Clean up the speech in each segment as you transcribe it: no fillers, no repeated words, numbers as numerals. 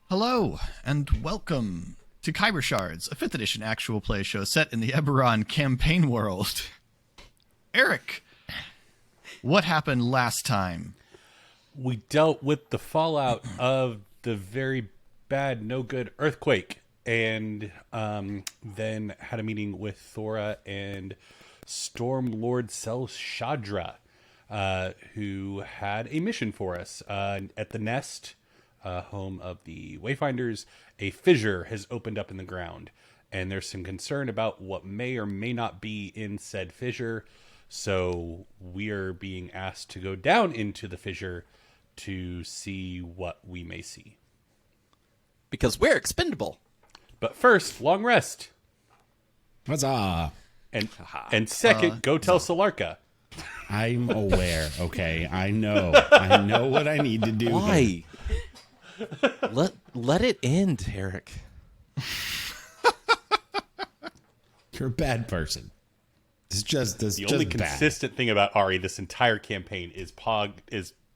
Hello, and welcome to Khyber Shards, a 5th edition actual play show set in the Eberron campaign world. Eric, what happened last time? We dealt with the fallout of the very bad, no good earthquake, and then had a meeting with Thora and Storm Lord Shadra, who had a mission for us. At the nest, home of the Wayfinders, a fissure has opened up in the ground, and there's some concern about what may or may not be in said fissure. So we are being asked to go down into the fissure to see what we may see. Because we're expendable. But first, long rest. Huzzah! And second, go tell Solarka. I'm aware, okay? I know what I need to do. Why? Let it end, Eric. You're a bad person. It's just the only consistent thing about Ari this entire campaign is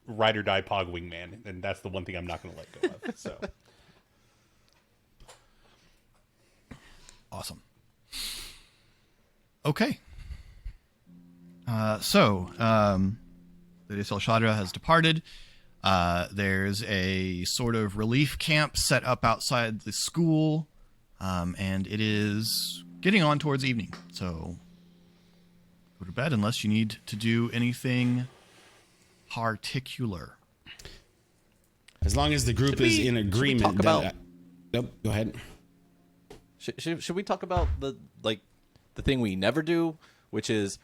ride or die Pog Wingman, and that's the one thing I'm not going to let go of. So Awesome. Okay. The Shadra has departed. There's a sort of relief camp set up outside the school, and it is getting on towards evening. So go to bed unless you need to do anything particular. As long as the group is in agreement. Nope, go ahead. Should we talk about the thing we never do, which is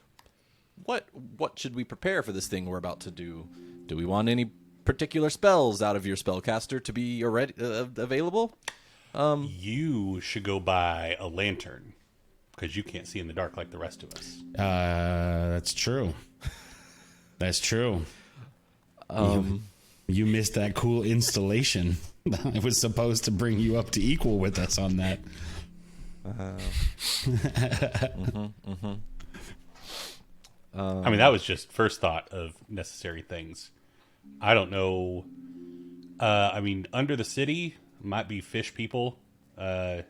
what should we prepare for this thing we're about to do? Do we want any particular spells out of your spellcaster to be already available? You should go buy a lantern because you can't see in the dark like the rest of us. That's true. That's true. You missed that cool installation. I was supposed to bring you up to equal with us on that. I mean, that was just first thought of necessary things. I don't know. I mean, under the city might be fish people. If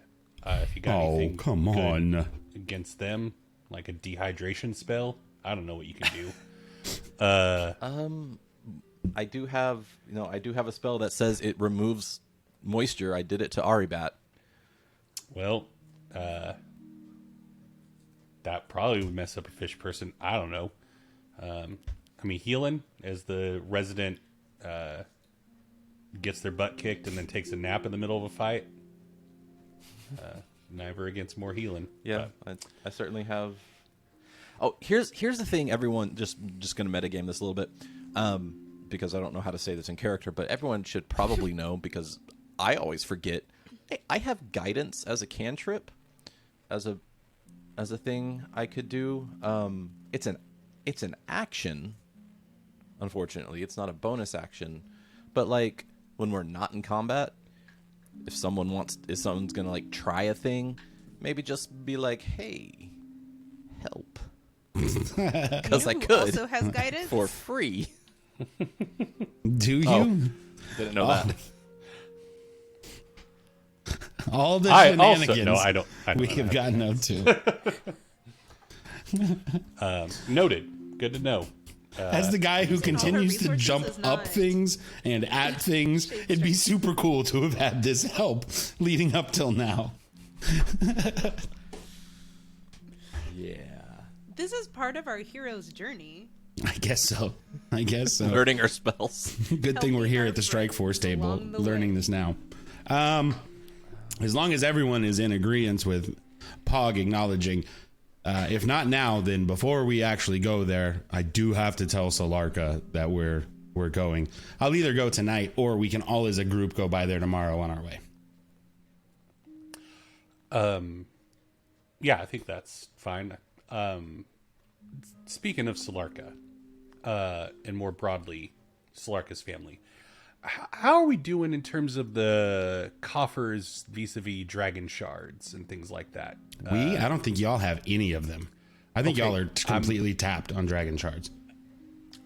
you got anything come on against them, like a dehydration spell, I don't know what you can do. I do have a spell that says it removes moisture. I did it to Aribat. Well, that probably would mess up a fish person. I don't know. I mean, healing as the resident gets their butt kicked and then takes a nap in the middle of a fight. Never against more healing. Yeah, I certainly have. Oh, here's the thing. Everyone, just going to metagame this a little bit, because I don't know how to say this in character, but everyone should probably know because I always forget. I have guidance as a cantrip, as a thing I could do. It's an action. Unfortunately, it's not a bonus action. But like when we're not in combat, if someone's gonna like try a thing, maybe just be like, "Hey, help," because I could also has guidance for free. Do you? Oh, didn't know that. All the shenanigans I don't we have gotten up to. Noted. Good to know. As the guy who continues to jump up things and at things, it'd be super cool to have had this help leading up till now. Yeah. This is part of our hero's journey. I guess so. Learning our spells. Good thing we're here at the Stryke Force table learning this now. As long as everyone is in agreement with Pog acknowledging, if not now, then before we actually go there, I do have to tell Solarka that we're going. I'll either go tonight or we can all as a group go by there tomorrow on our way. Yeah, I think that's fine. Speaking of Solarka, and more broadly, Solarka's family, how are we doing in terms of the coffers vis-a-vis dragon shards and things like that? I don't think y'all have any of them. I think y'all are completely tapped on dragon shards.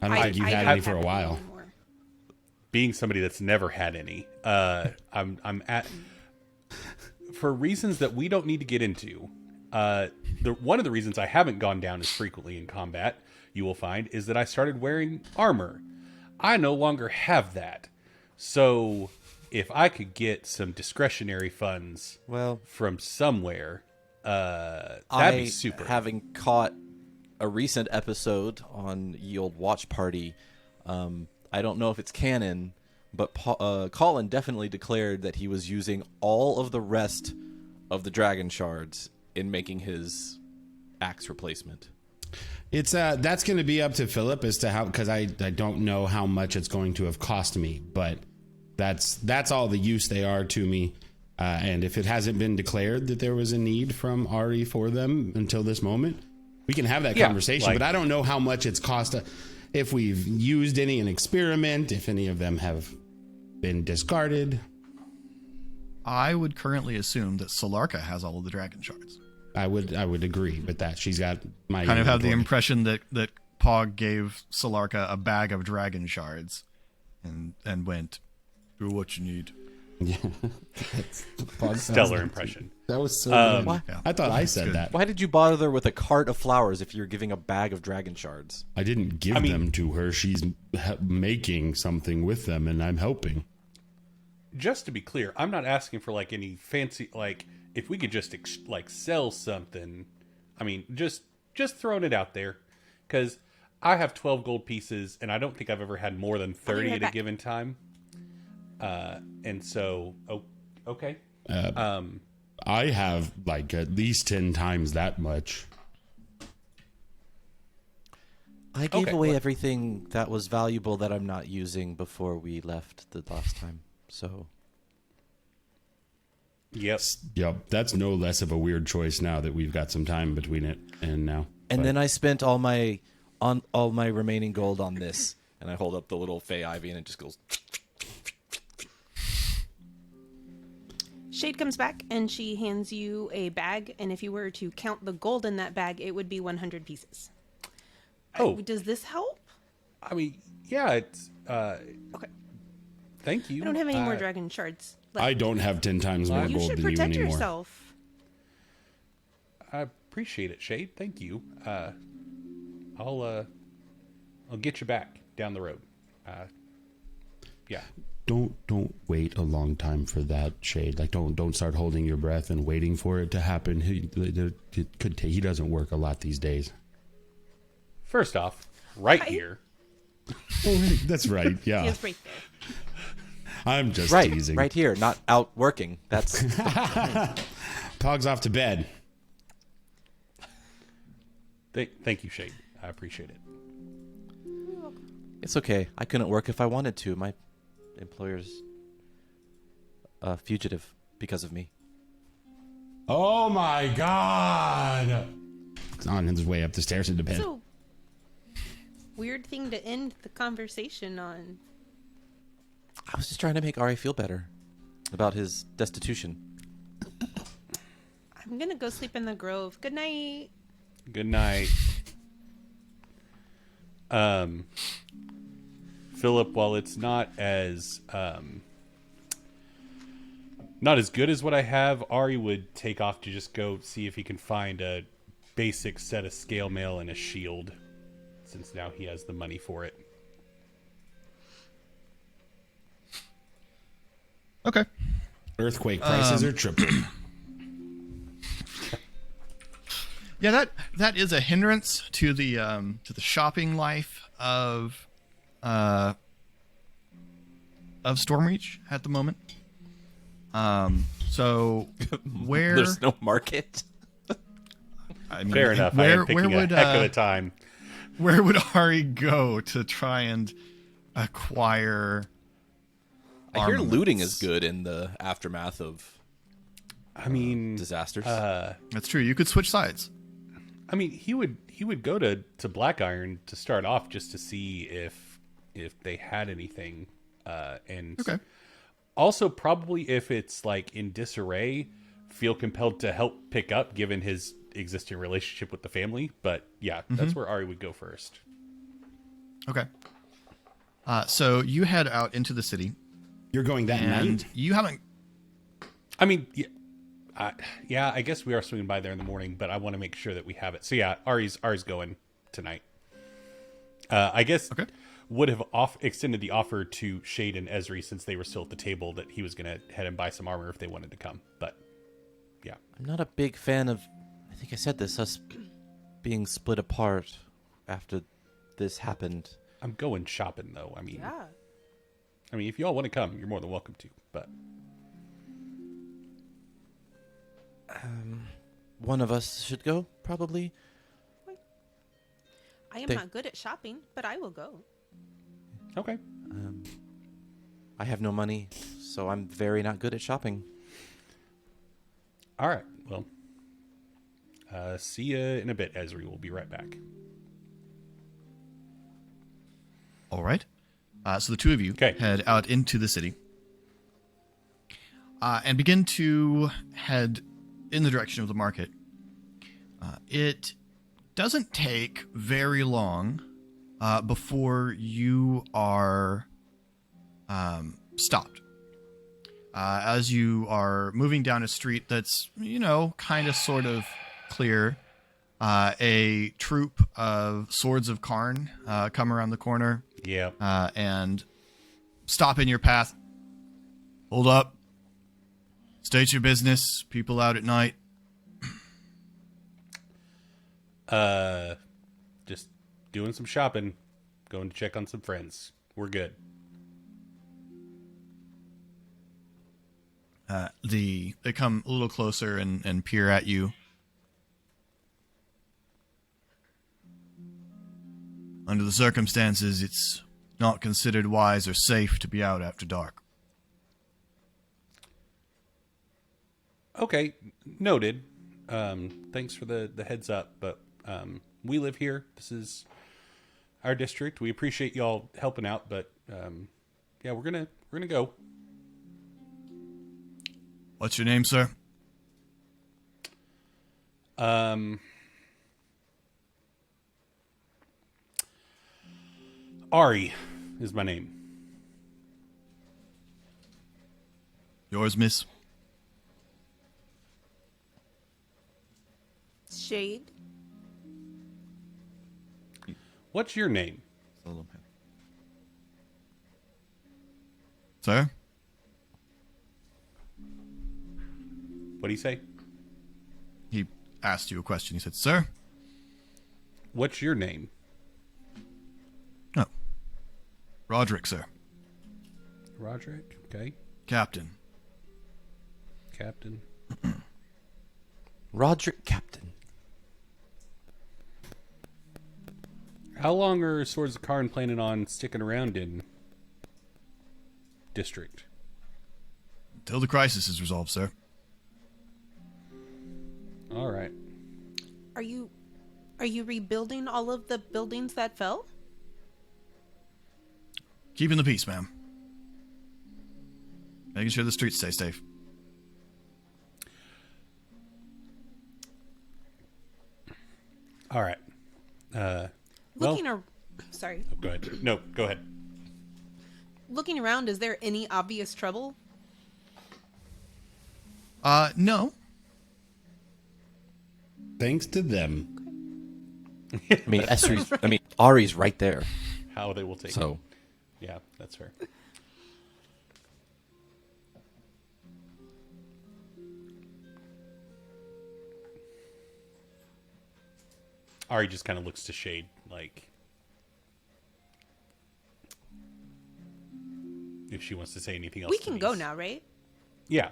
I don't think you've had any for a while. being somebody that's never had any, I'm at, for reasons that we don't need to get into. One of the reasons I haven't gone down as frequently in combat, you will find, is that I started wearing armor. I no longer have that. So if I could get some discretionary funds from somewhere, that'd be super. Having caught a recent episode on Ye Olde Watch Party, I don't know if it's canon, but Colin definitely declared that he was using all of the rest of the dragon shards in making his axe replacement. It's that's going to be up to Philip as to how, because I don't know how much it's going to have cost me, but that's all the use they are to me. And if it hasn't been declared that there was a need from Ari for them until this moment, we can have that conversation. But I don't know how much it's cost. If we've used any in experiment, if any of them have been discarded. I would currently assume that Solarka has all of the dragon shards. I would agree with that. She's got my kind of have the impression that Pog gave Solarka a bag of dragon shards and went, do what you need. Yeah. Stellar impression. That was so good. Yeah. I thought I said that. Why did you bother with a cart of flowers if you're giving a bag of dragon shards? I didn't give them to her. She's making something with them, and I'm helping. Just to be clear, I'm not asking for like any fancy, like if we could just like sell something. I mean, just throwing it out there, because I have 12 gold pieces, and I don't think I've ever had more than 30 at a given time. And so, okay. I have like at least 10 times that much. I gave away everything that was valuable that I'm not using before we left the last time. So. Yep. That's no less of a weird choice now that we've got some time between it and now. And then I spent all my remaining gold on this, and I hold up the little Fey Ivy, and it just goes. Shade comes back and she hands you a bag, and if you were to count the gold in that bag, it would be 100 pieces. Oh. Does this help? I mean, yeah, it's Okay. Thank you. I don't have any more dragon shards left. I don't have 10 times more You gold should than you protect anymore. yourself. I appreciate it, Shade. Thank you. I'll get you back down the road. Yeah. Don't wait a long time for that, Shade. Like don't start holding your breath and waiting for it to happen. He doesn't work a lot these days. First off, here. That's right. Yeah. He is right there. I'm just Right, teasing. right here, not out working. That's Pog's off to bed. Thank you, Shade. I appreciate it. it's okay. I couldn't work if I wanted to. My employer's fugitive because of me. Oh my God! He's on his way up the stairs into bed. So, weird thing to end the conversation on. I was just trying to make Ari feel better about his destitution. I'm gonna go sleep in the grove. Good night. Good night. Philip, while it's not as good as what I have, Ari would take off to just go see if he can find a basic set of scale mail and a shield, since now he has the money for it. Okay. Earthquake prices are triple. Yeah, that is a hindrance to the shopping life of Stormreach at the moment. So where There's no market. I mean, Fair enough. I am picking a heck of a time. Where would Ari go to try and acquire? I hear looting armaments? is good in the aftermath of disasters. That's true. You could switch sides. I mean, he would go to Black Iron to start off just to see if they had anything, and Okay. also probably if it's like in disarray, feel compelled to help pick up given his existing relationship with the family. But yeah, that's where Ari would go first. Okay. So you head out into the city, You're going that and night? you haven't. I mean, yeah, I guess we are swinging by there in the morning, but I want to make sure that we have it. So yeah, Ari's going tonight. I guess Okay. would have extended the offer to Shade and Esri since they were still at the table that he was going to head and buy some armor if they wanted to come. But yeah, I'm not a big fan of, I think I said this, us being split apart after this happened. I'm going shopping though. I mean, Yeah. if you all want to come, you're more than welcome to. But One of us should go, probably. I am They- not good at shopping, but I will go. okay, I have no money, so I'm very not good at shopping. all right. Well, see you in a bit, Esri. We'll be right back. All right. So the two of you Okay. head out into the city and begin to head in the direction of the market. It doesn't take very long before you are stopped. As you are moving down a street that's, kind of sort of clear, a troop of Swords of Karn come around the corner Yeah. and stop in your path. Hold up. State your business. People out at night. Just doing some shopping, going to check on some friends. We're good. They come a little closer and peer at you. Under the circumstances, it's not considered wise or safe to be out after dark. Okay, noted. Thanks for the heads up, but we live here. This is our district. We appreciate y'all helping out, but yeah, we're gonna go. What's your name, sir? Ari is my name. Yours, miss? Shade. What's your name? Sir? What do you say? He asked you a question. He said, sir? What's your name? Oh. Roderick, sir. Roderick. Okay. Captain. Captain. Roderick Captain. How long are Swords of Karn planning on sticking around in district? Till the crisis is resolved, sir. All right. Are you rebuilding all of the buildings that fell? Keeping the peace, ma'am. Making sure the streets stay safe. All right. Sorry. Go ahead. No, go ahead. Looking around, is there any obvious trouble? No. Thanks to them. I mean, Ari's right there. How they will take it. So, Yeah, that's fair. Ari just kind of looks to Shade, like, if she wants to say anything else. We to can these. go now, right? Yeah,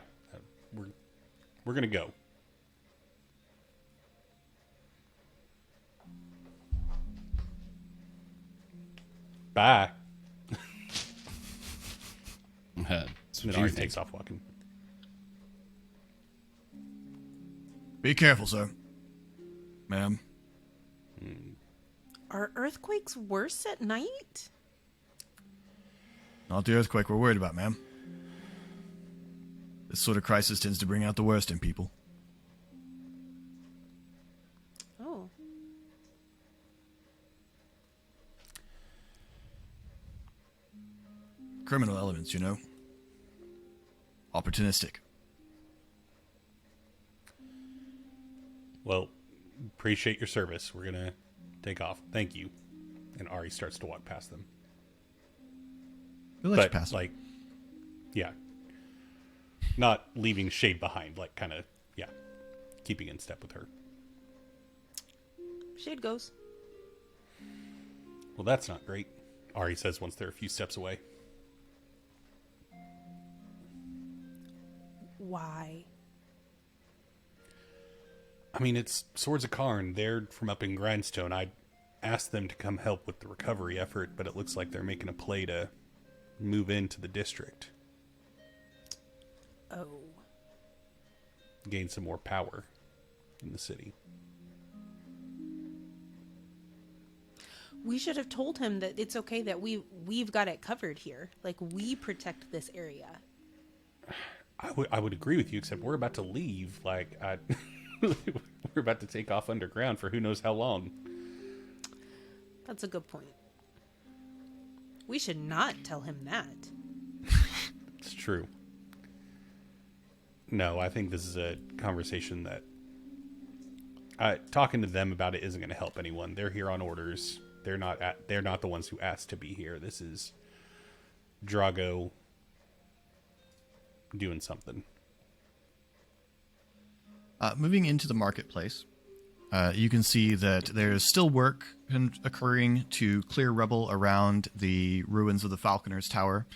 we're gonna go. Bye. That's And what Ari you think. takes off walking. Be careful, sir. Ma'am. Are earthquakes worse at night? Not the earthquake we're worried about, ma'am. This sort of crisis tends to bring out the worst in people. Oh. All criminal elements, you know? Opportunistic. Well, appreciate your service. We're gonna take off. Thank you. And Ari starts to walk past them. We'll let you But pass. like, yeah, not leaving Shade behind. Like, kind of, yeah, keeping in step with her. Shade goes. Well, that's not great. Ari says once they're a few steps away. Why? I mean, it's Swords of Karn. They're from up in Grindstone. I asked them to come help with the recovery effort, but it looks like they're making a play to move into the district, Oh. gain some more power in the city. We should have told him that it's okay that we've got it covered here. Like, we protect this area. I would agree with you, except we're about to leave. Like, we're about to take off underground for who knows how long. That's a good point. We should not tell him that. It's true. No, I think this is a conversation that talking to them about it isn't going to help anyone. They're here on orders. They're not the ones who asked to be here. This is Drago doing something. Moving into the marketplace, you can see that there's still work occurring to clear rubble around the ruins of the Falconer's Tower.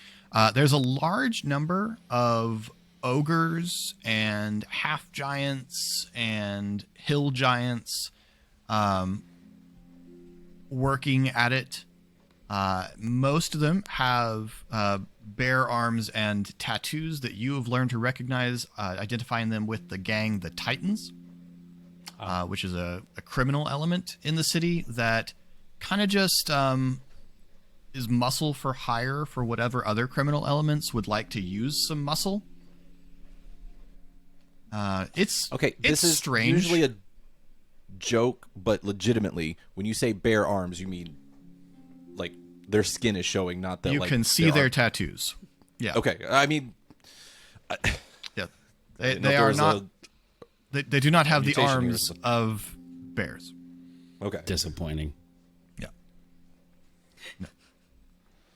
There's a large number of ogres and half giants and hill giants working at it. Most of them have bare arms and tattoos that you have learned to recognize, identifying them with the gang, the Titans, which is a criminal element in the city that kind of just is muscle for hire for whatever other criminal elements would like to use some muscle. It's Okay, this it's is strange. usually a joke, but legitimately, when you say bare arms, you mean like their skin is showing, not that you like can see their tattoos. Yeah. Okay, I mean, Yeah. I didn't know They if there are was not. They do not have the mutation here or arms something. of bears. okay. Disappointing. Yeah. No.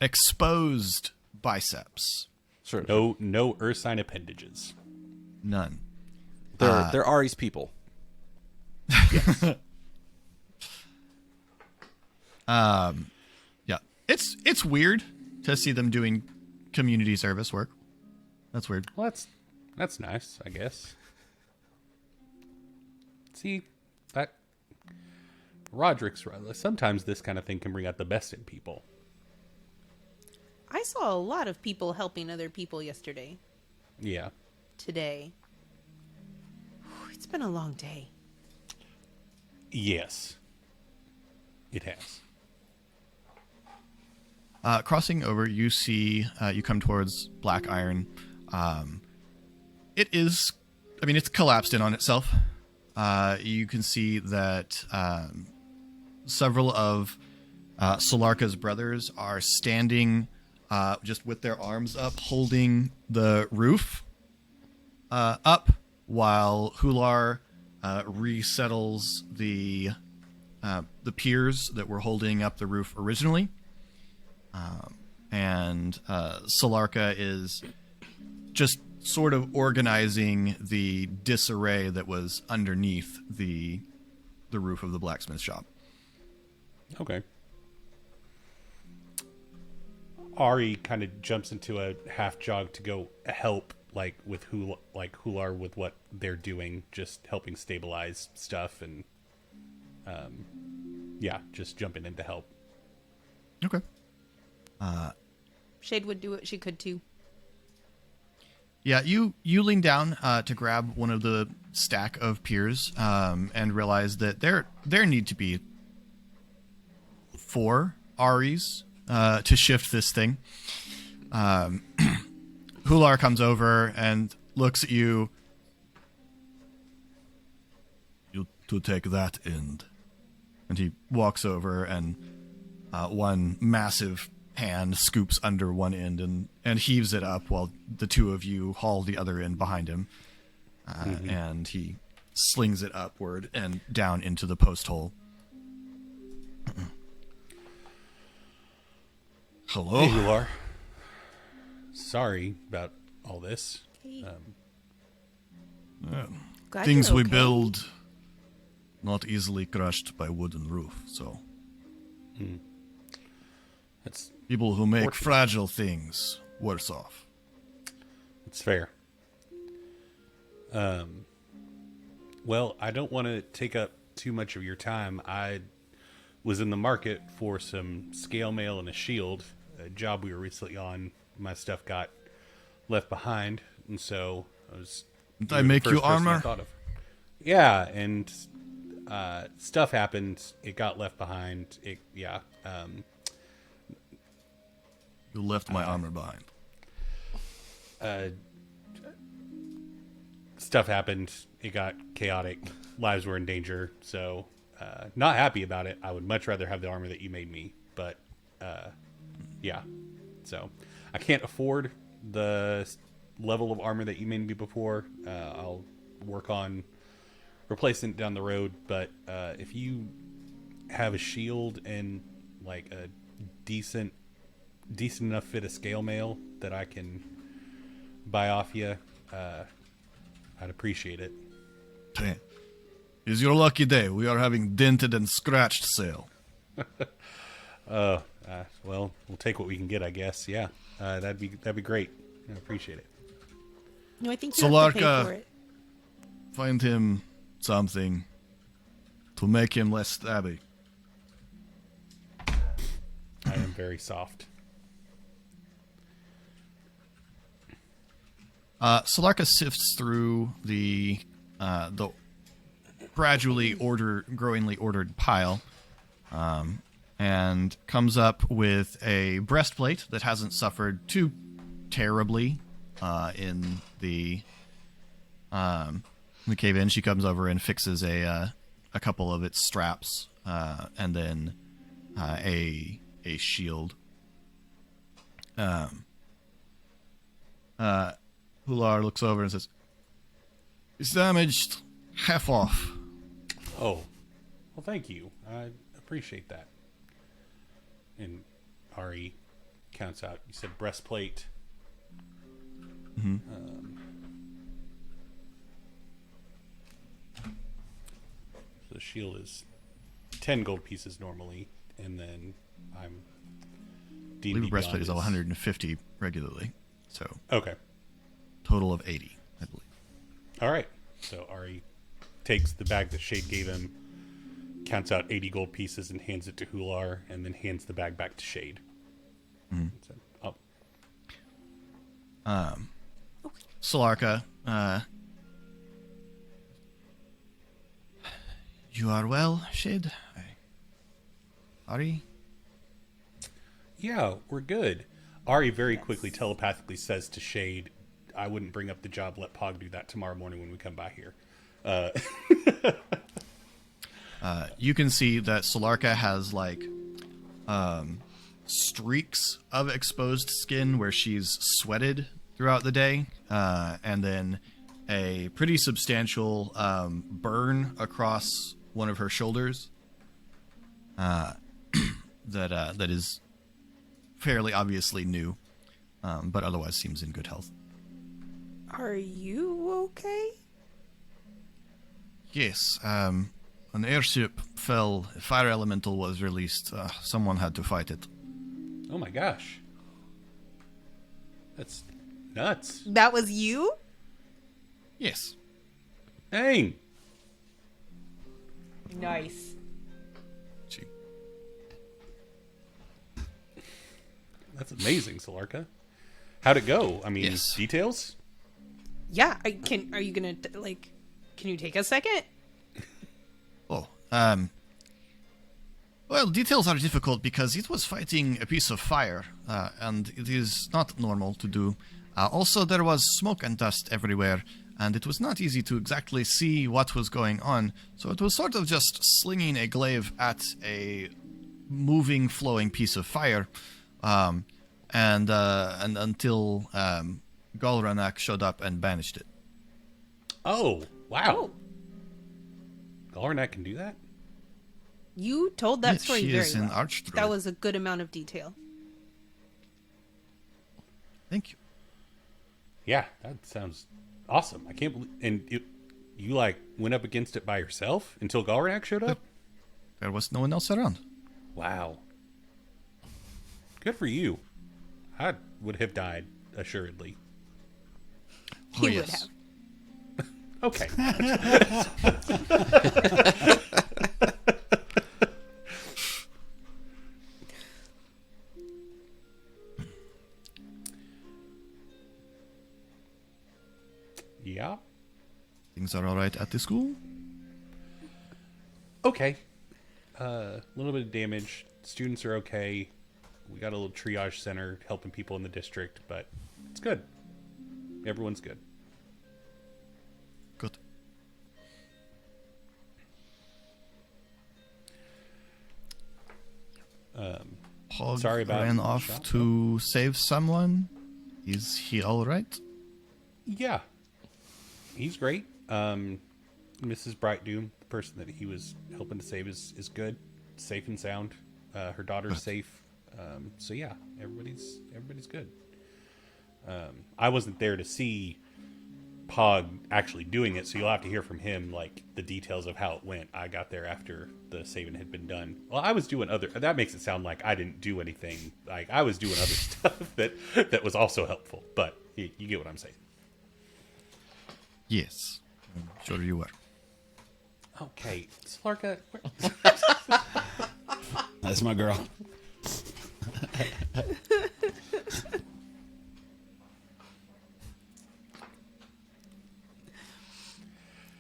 Exposed biceps. Sure. No ursine appendages. None. They're Ari's people. Yeah. It's weird to see them doing community service work. That's weird. Well, that's nice, I guess. See, that Roderick's right. Sometimes this kind of thing can bring out the best in people. I saw a lot of people helping other people yesterday. Yeah. Today. Whew, it's been a long day. Yes. It has. Crossing over, you see, you come towards Black Iron. It is, I mean, it's collapsed in on itself. You can see that several of Solarka's brothers are standing just with their arms up, holding the roof up, while Hular resettles the piers that were holding up the roof originally. And Solarka is just sort of organizing the disarray that was underneath the roof of the blacksmith shop. Okay. Ari kind of jumps into a half jog to go help, like with Hular with what they're doing, just helping stabilize stuff and, yeah, just jumping in to help. Okay. Shade would do what she could too. Yeah, you lean down to grab one of the stack of piers and realize that there need to be 4 Aries to shift this thing. Hular comes over and looks at you. You to take that end. And he walks over and one massive hand scoops under one end and heaves it up while the two of you haul the other end behind him. And he slings it upward and down into the post hole. Hello? Hey, you are. Sorry about all this. Hey. Yeah. Glad Things you're we okay. build not easily crushed by wooden roof, so That's people who make Fortunate. fragile things worse off. It's fair. Well, I don't want to take up too much of your time. I was in the market for some scale mail and a shield, a job we were recently on. My stuff got left behind, and so I was. Did you I were the make you first person I armor? thought of. Yeah, and stuff happened. It got left behind. You left my armor behind. Stuff happened. It got chaotic. Lives were in danger. So, not happy about it. I would much rather have the armor that you made me. But, yeah. So, I can't afford the level of armor that you made me before. I'll work on replacing it down the road. But if you have a shield and like a decent enough fit of scale mail that I can buy off you, I'd appreciate it. It's your lucky day. We are having dented and scratched sale. Well, we'll take what we can get, I guess. Yeah, that'd be great. I appreciate it. No, I think you have to pay Solarka- for it. Find him something to make him less stabby. I am very soft. Solarka sifts through the gradually growingly ordered pile, and comes up with a breastplate that hasn't suffered too terribly in the cave-in. She comes over and fixes a couple of its straps, and then a shield. Hular looks over and says, "It's damaged. Half off." Oh, well, thank you. I appreciate that. And Ari counts out. You said breastplate. So the shield is 10 gold pieces normally, and then I'm. I believe the breastplate is 150 regularly, so Okay. total of 80, I believe. All right. So Ari takes the bag that Shade gave him, counts out 80 gold pieces, and hands it to Hular, and then hands the bag back to Shade. So, Solarka, you are well, Shade? Ari? yeah, we're good. Ari very quickly telepathically says to Shade, I wouldn't bring up the job. Let Pog do that tomorrow morning when we come by here. You can see that Solarka has, like, streaks of exposed skin where she's sweated throughout the day, and then a pretty substantial burn across one of her shoulders that is fairly obviously new, but otherwise seems in good health. Are you okay? Yes, an airship fell, a fire elemental was released. Someone had to fight it. Oh my gosh. That's nuts. That was you? Yes. Dang. Nice. She, That's amazing, Solarka. How'd it go? I mean, Yes. details? Yeah, are you gonna, can you take a second? well, details are difficult because it was fighting a piece of fire, and it is not normal to do. Also, there was smoke and dust everywhere, and it was not easy to exactly see what was going on, so it was sort of just slinging a glaive at a moving, flowing piece of fire. and until Golranak showed up and banished it. Oh, wow. Galrenak can do that? You told that Yes, story she very is an well. archdruid. That was a good amount of detail. Thank you. Yeah, that sounds awesome. I can't believe... And you, like, went up against it by yourself until Galrenak showed up? There was no one else around. Wow. Good for you. I would have died, assuredly. Oh, He would yes. have. Okay. Yeah. Things are all right at the school. Okay. A little bit of damage. Students are okay. We got a little triage center helping people in the district, but it's good. Everyone's good. Good. Hog Sorry about ran the off shot. to save someone. Is he all right? Yeah. He's great. Mrs. Brightdoom, the person that he was helping to save, is good. Safe and sound. Her daughter's safe. So yeah, everybody's good. I wasn't there to see Pog actually doing it, so you'll have to hear from him, like, the details of how it went. I got there after the saving had been done. Well, I was doing that makes it sound like I didn't do anything. Like, I was doing other stuff that was also helpful, but you get what I'm saying. Yes. I'm sure you were. Okay, Slarka. That's my girl.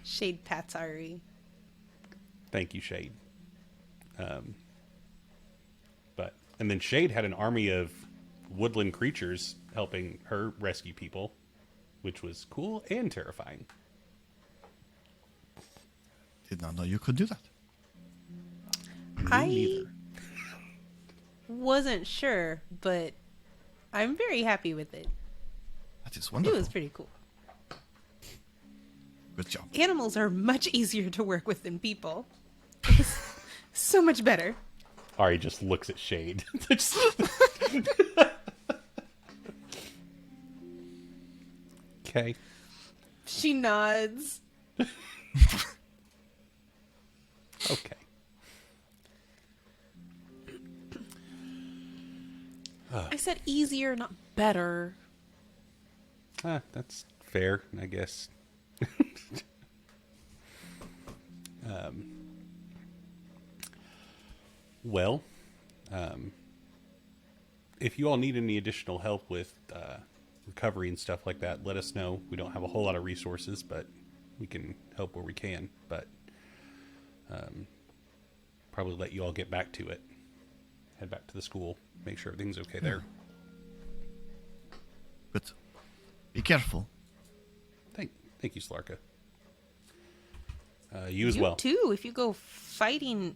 Shade pats Ari. Thank you, Shade. And then Shade had an army of woodland creatures helping her rescue people, which was cool and terrifying. Did not know you could do that. I Neither. wasn't sure, but I'm very happy with it. That is It wonderful. was pretty cool. Good job. Animals are much easier to work with than people. So much better. Ari just looks at Shade. Okay. She nods. Okay. I said easier, not better. That's fair, I guess. Well, if you all need any additional help with recovery and stuff like that, let us know. We don't have a whole lot of resources, but we can help where we can. But probably let you all get back to it. Head back to the school. Make sure everything's okay there. Good. Be careful. Thank you, Slarka. You as You well. too, if you go fighting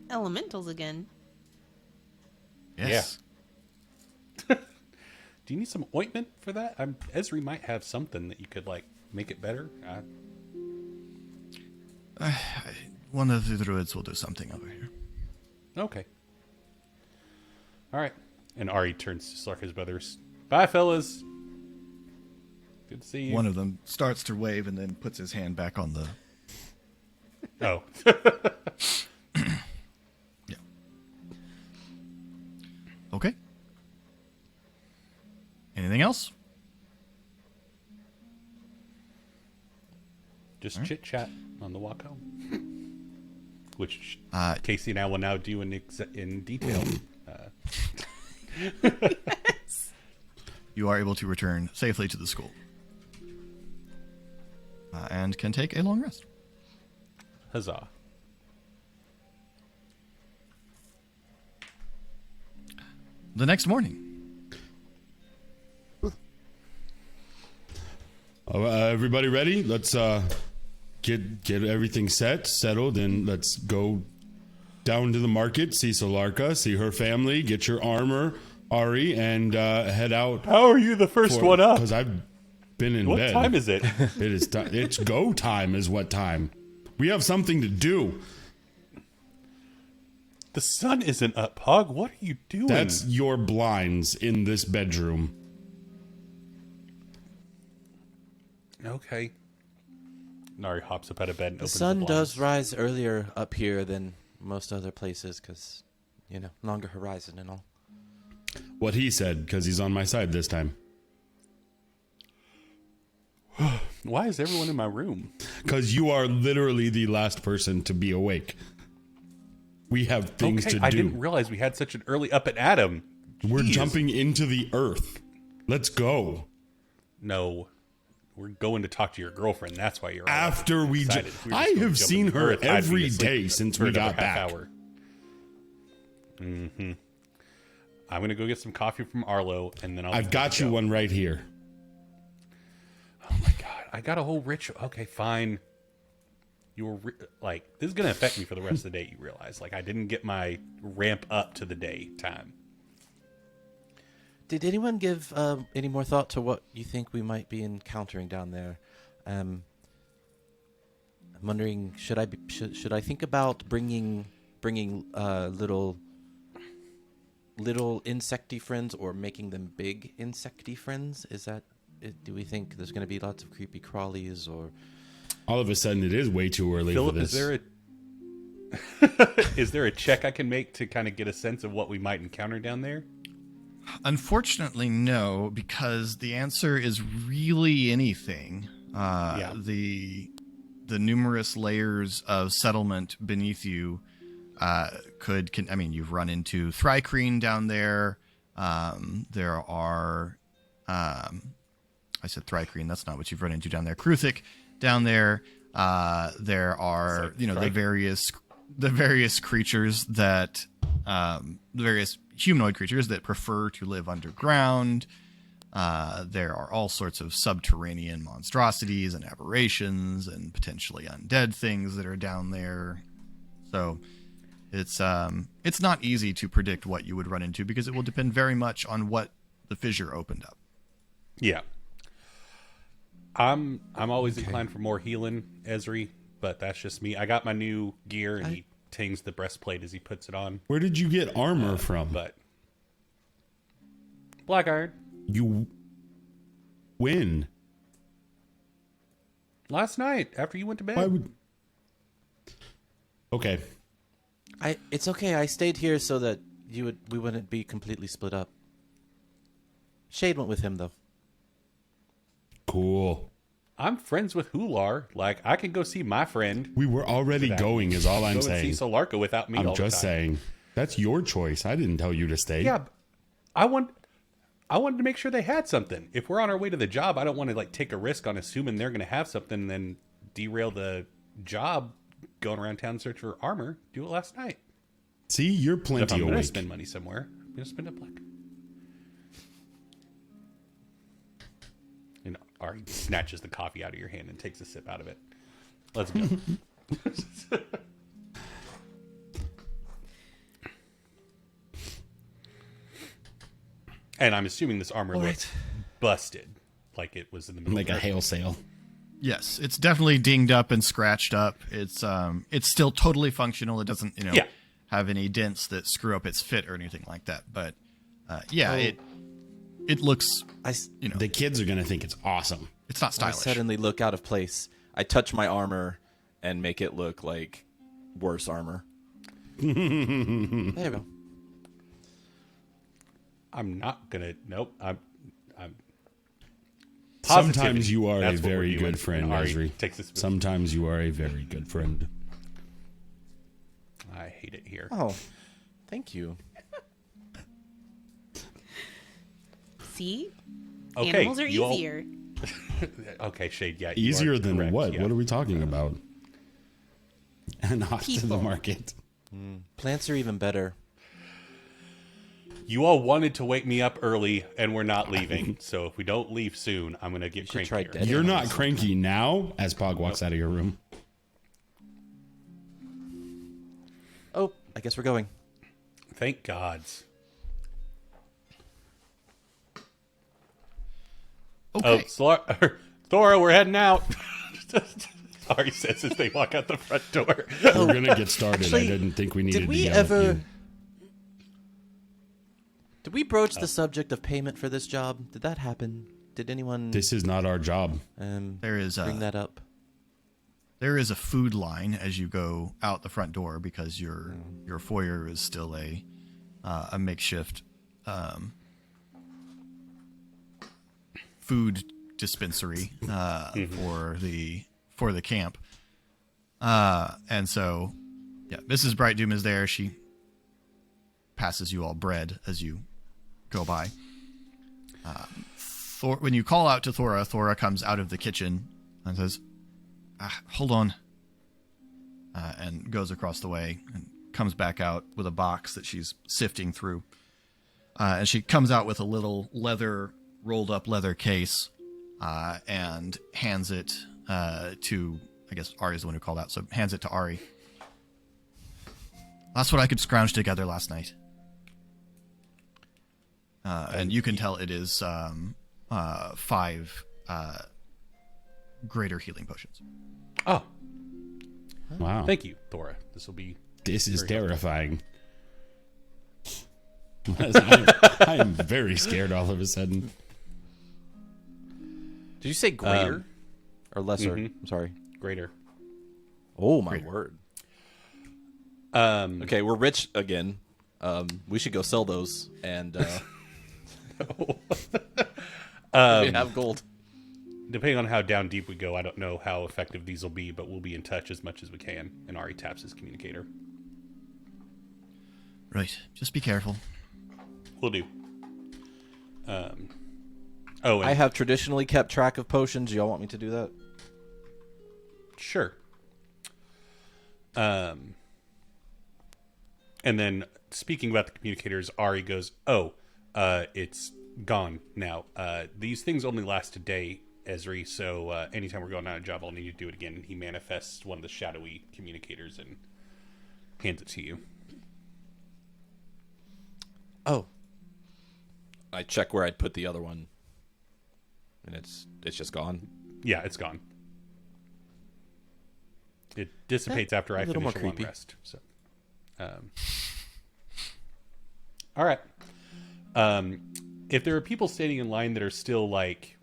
elementals again. Yes. Do you need some ointment for that? Esri might have something that you could, like, make it better. One of the druids will do something over here. Okay. All right. And Ari turns to Slarka's brothers. Bye, fellas. Good to see you. One of them starts to wave and then puts his hand back on the... Oh. Yeah. Okay. Anything else? Just chit chat on the walk home. Which Uh, Casey and I will now do in detail. You are able to return safely to the school. And can take a long rest. Huzzah. The next morning. Everybody ready? Let's get everything settled, and let's go down to the market, see Solarka, see her family, get your armor, Ari, and head out. How are you the first one up? Because I've been in What bed. time is it? It is. It's go time. Is what time? We have something to do. The sun isn't up, Pog. What are you doing? That's your blinds in this bedroom. Okay. Nari hops up out of bed and The opens sun the does blinds. rise earlier up here than most other places because, longer horizon and all. What he said, because he's on my side this time. Why is everyone in my room? Because you are literally the last person to be awake. We have things to do. I didn't realize we had such an early up at Adam. We're Jeez. jumping into the earth. Let's go. No. We're going to talk to your girlfriend. That's why you're all After we excited. If we were I just going have to jump seen in the her earth, I'd be every asleep day since for we another got back. hour. I'm going to go get some coffee from Arlo, and then I've got you one right here. Oh my god, I got a whole ritual. Okay, fine. You were this is going to affect me for the rest of the day, you realize. I didn't get my ramp up to the day time. Did anyone give any more thought to what you think we might be encountering down there? I'm wondering, should I think about bringing little insecty friends or making them big insecty friends? Do we think there's going to be lots of creepy crawlies or? All of a sudden, it is way too early Philip, for this. is there a check I can make to kind of get a sense of what we might encounter down there? Unfortunately, no, because the answer is really anything. Yeah. The numerous layers of settlement beneath you you've run into Thrycreen down there. There are, I said Thrycreen. That's not what you've run into down there. Kruthic down there. There are, the various creatures that, the various humanoid creatures that prefer to live underground. There are all sorts of subterranean monstrosities and aberrations and potentially undead things that are down there. So it's not easy to predict what you would run into because it will depend very much on what the fissure opened up. Yeah. I'm always inclined for more healing, Ezri, but that's just me. I got my new gear and he tings the breastplate as he puts it on. Where did you get armor from? But Black Iron. You win. Last night after you went to bed. Why would? Okay. It's okay. I stayed here so that we wouldn't be completely split up. Shade went with him though. Cool. I'm friends with Hular. I can go see my friend. We were already going, is all I'm Go saying. and see Solarka without me. I'm all just the time. saying. That's your choice. I didn't tell you to stay. Yeah, I wanted to make sure they had something. If we're on our way to the job, I don't want to take a risk on assuming they're going to have something, and then derail the job going around town search for armor. Do it last night. See, you're If plenty I'm going to awake. spend money somewhere, I'm going to spend it black. And Ari snatches the coffee out of your hand and takes a sip out of it. Let's go. And I'm assuming this armor looks busted, like it was in the middle Like of a hail sale. Yes, it's definitely dinged up and scratched up. It's still totally functional. It doesn't have any dents that screw up its fit or anything like that. But it looks The kids are going to think it's awesome. it's not I stylish. suddenly look out of place. I touch my armor and make it look like worse armor. There you go. I'm not gonna. Nope. I'm. Sometimes Positivity. you are a That's what we're very doing. good friend, And Ari Ezri. takes this. Sometimes you are a very good friend. I hate it here. Oh, thank you. See? Okay, Animals are you all- easier. Okay, Shade. Yeah. you Easier are than correct, what? yeah. What are we talking about? And off to the People. market. Plants are even better. You all wanted to wake me up early, and we're not leaving. So if we don't leave soon, I'm gonna get should try crankier. dead. You're not cranky now, as Pog walks out of your room. Oh, I guess we're going. Thank gods. Okay. Thora, we're heading out. Ari says as they walk out the front door. We're gonna get started. Actually, I didn't think we needed did we to yell at ever? you. Did we broach the subject of payment for this job? Did that happen? Did anyone This is not our job. There is bring that up? There is a food line as you go out the front door because your foyer is still a makeshift food dispensary for the camp. And so, yeah, Mrs. Bright Doom is there. She passes you all bread as you go by. When you call out to Thora, Thora comes out of the kitchen and says, hold on, and goes across the way and comes back out with a box that she's sifting through. And she comes out with a little rolled up leather case and hands it to, I guess Ari's the one who called out, so hands it to Ari. That's what I could scrounge together last night. And you can tell it is 5 greater healing potions. Oh, Wow. thank you, Thora. This will be. This is very terrifying. I am very scared all of a sudden. Did you say greater or lesser? mhm. I'm sorry. greater. Oh my word. Um, Okay, we're rich again. We should go sell those and we have gold. Depending on how down deep we go, I don't know how effective these will be, but we'll be in touch as much as we can. And Ari taps his communicator. Right. Just be careful. We'll do. And I have traditionally kept track of potions. Y'all want me to do that? Sure. And then speaking about the communicators, Ari goes, it's gone now. These things only last a day, Esri, so anytime we're going on a job, I'll need you to do it again. And he manifests one of the shadowy communicators and hands it to you. Oh. I check where I'd put the other one. And it's just gone. Yeah, it's gone. It dissipates after I a little finish more a long creepy. rest. So, all right. If there are people standing in line that are still like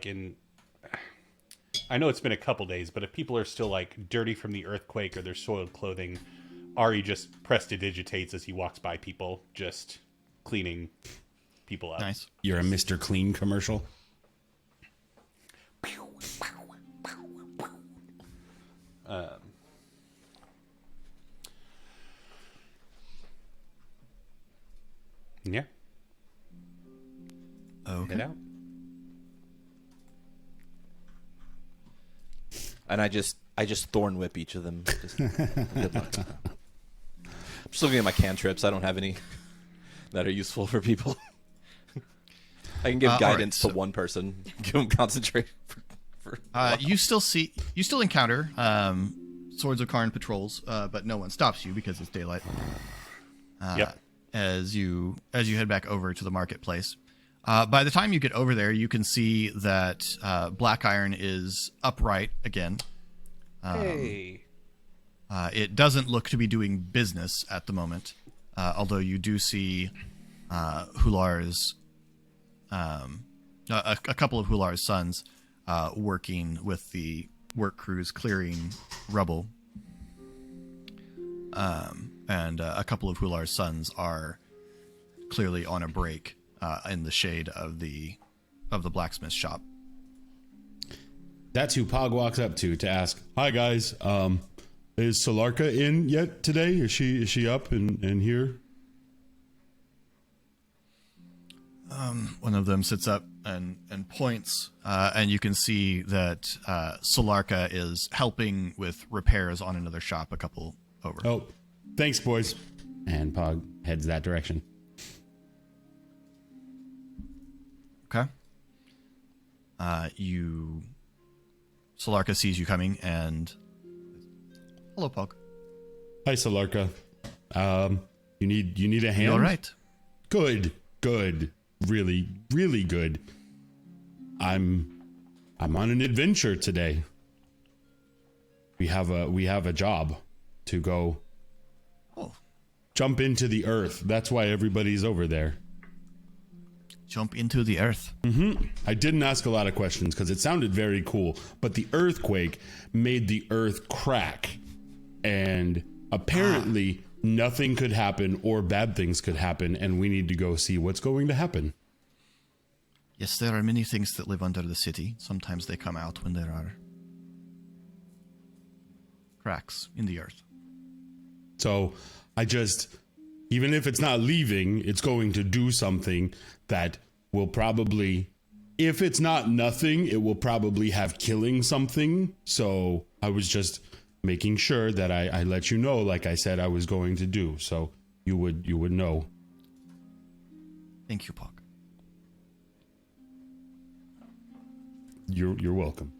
in, I know it's been a couple days, but if people are still like dirty from the earthquake or their soiled clothing, Ari just prestidigitates as he walks by people, just cleaning people up. Nice. You're a Mr. Clean commercial. Yeah. Okay. Head out. And I just thorn whip each of them. Just, good luck. I'm just looking at my cantrips. I don't have any that are useful for people. I can give all guidance right, to one person. Give them concentrate for You still encounter Swords of Karn patrols, but no one stops you because it's daylight. Yep. As you head back over to the marketplace. By the time you get over there, you can see that Black Iron is upright again. Hey. It doesn't look to be doing business at the moment, although you do see Hular's a couple of Hular's sons working with the work crews clearing rubble. And a couple of Hular's sons are clearly on a break in the shade of the blacksmith shop. That's who Pog walks up to ask, "Hi guys, is Solarka in yet today? Is she up and here?" One of them sits up and points, and you can see that Solarka is helping with repairs on another shop a couple over. Oh, thanks, boys. And Pog heads that direction. Okay. Solarka sees you coming and, hello, Pog. Hi, Solarka. You need a hand? You all right? Good. Really, really good. I'm on an adventure today. We have a job to go jump into the earth. That's why everybody's over there. Jump into the earth. I didn't ask a lot of questions because it sounded very cool, but the earthquake made the earth crack, and apparently nothing could happen or bad things could happen, and we need to go see what's going to happen. Yes, there are many things that live under the city. Sometimes they come out when there are cracks in the earth. So even if it's not leaving, it's going to do something that will probably, if it's not nothing, it will probably have killing something. So I was just making sure that I let you know, like I said I was going to do, so you would know. Thank you, Pog. You're welcome.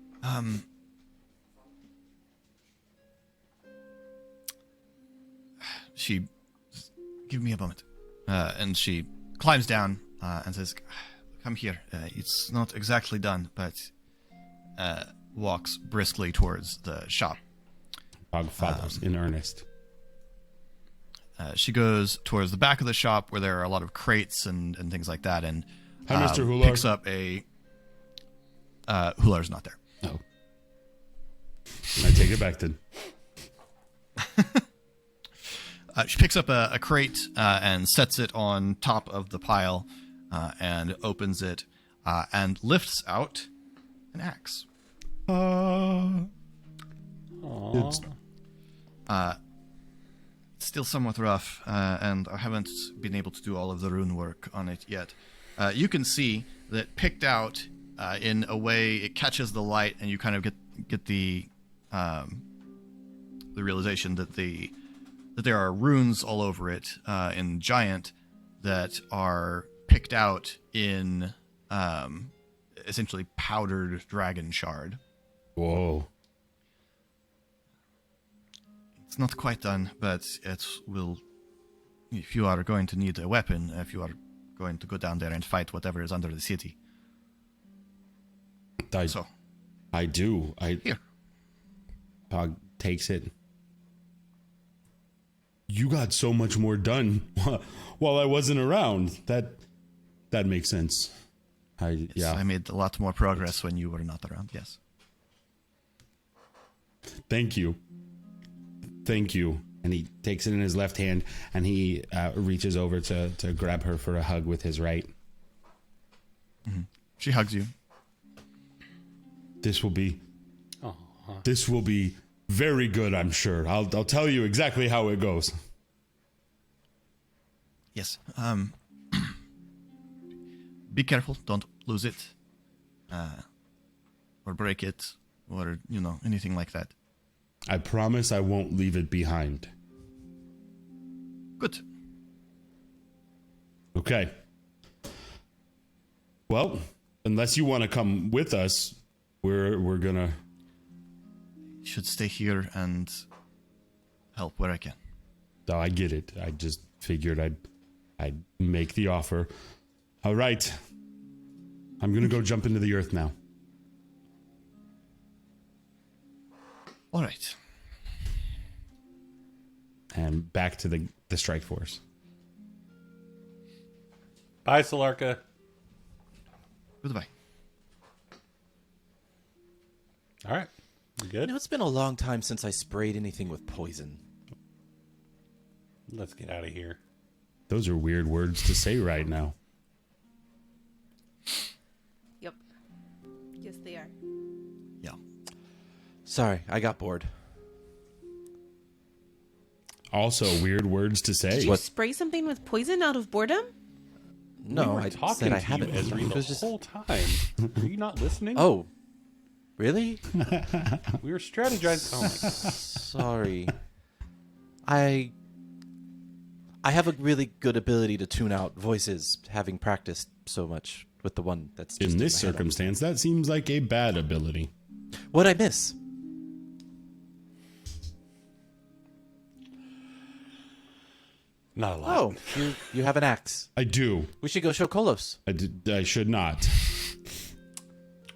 She, give me a moment, and she climbs down and says, "Come here. It's not exactly done," but walks briskly towards the shop. Pog follows in earnest. She goes towards the back of the shop where there are a lot of crates and things like that, and Hi, Mr. Hular. picks up a. Hular's not there. Oh. I take it back then. She picks up a crate and sets it on top of the pile and opens it and lifts out an axe. It's Still somewhat rough, and I haven't been able to do all of the rune work on it yet. You can see that picked out in a way it catches the light, and you kind of get the realization that there are runes all over it in giant that are picked out in essentially powdered dragon shard. Whoa. It's not quite done, but it will. If you are going to need a weapon, if you are going to go down there and fight whatever is under the city. I do. Here. Pog takes it. You got so much more done while I wasn't around. That makes sense. Yes, I made a lot more progress when you were not around. Yes. Thank you. And he takes it in his left hand, and he reaches over to grab her for a hug with his right. Mm-hmm. She hugs you. This will be very good, I'm sure. I'll tell you exactly how it goes. Yes. Be careful. Don't lose it. Or break it. Or, anything like that. I promise I won't leave it behind. Good. Okay. Well, unless you want to come with us, we're gonna... Should stay here and help where I can. Oh, I get it. I just figured I'd make the offer. All right. I'm gonna go jump into the earth now. All right. And back to the Stryke Force. Bye, Solarka. Goodbye. All right. You good? It's been a long time since I sprayed anything with poison. Let's get out of here. Those are weird words to say right now. Yep. Yes, they are. Yeah. Sorry, I got bored. Also, weird words to say. Did you spray something with poison out of boredom? No, we were I talking said I to haven't. you, Esri, It was the just- whole time. Were you not listening? Oh, really? We were strategizing. Oh my God. Sorry. I have a really good ability to tune out voices, having practiced so much with the one that's just In this my head. circumstance, that seems like a bad ability. What'd I miss? Not a lot. Oh, you have an axe. I do. We should go show Kolos. I should not.